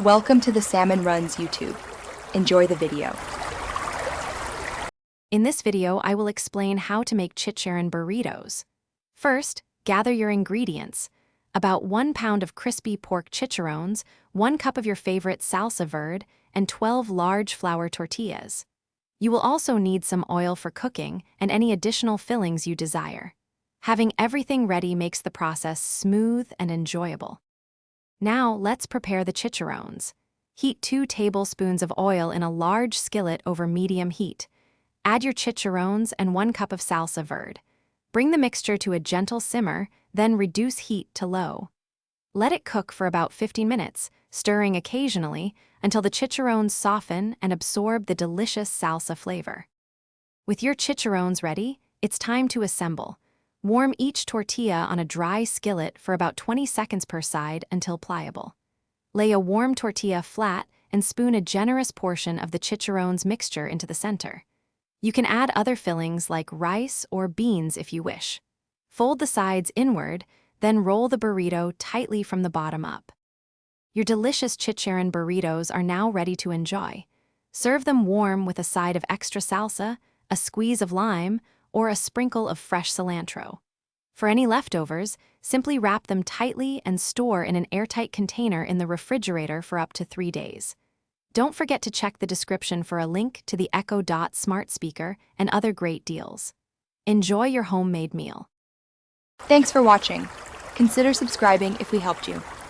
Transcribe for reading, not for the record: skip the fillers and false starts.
Welcome to the Salmon Runs YouTube. Enjoy the video. In this video, I will explain how to make Chicharron burritos. First, gather your ingredients. About 1 pound of crispy pork chicharrones, 1 cup of your favorite salsa verde, and 12 large flour tortillas. You will also need some oil for cooking and any additional fillings you desire. Having everything ready makes the process smooth and enjoyable. Now, let's prepare the chicharrones. Heat 2 tablespoons of oil in a large skillet over medium heat. Add your chicharrones and 1 cup of salsa verde. Bring the mixture to a gentle simmer, then reduce heat to low. Let it cook for about 15 minutes, stirring occasionally until the chicharrones soften and absorb the delicious salsa flavor. With your chicharrones ready, it's time to assemble. Warm each tortilla on a dry skillet for about 20 seconds per side until pliable. Lay a warm tortilla flat and spoon a generous portion of the chicharrones mixture into the center. You can add other fillings like rice or beans if you wish. Fold the sides inward, then roll the burrito tightly from the bottom up. Your delicious Chicharron burritos are now ready to enjoy. Serve them warm with a side of extra salsa, a squeeze of lime, or a sprinkle of fresh cilantro. For any leftovers, simply wrap them tightly and store in an airtight container in the refrigerator for up to 3 days. Don't forget to check the description for a link to the Echo Dot smart speaker and other great deals. Enjoy your homemade meal. Thanks for watching. Consider subscribing if we helped you.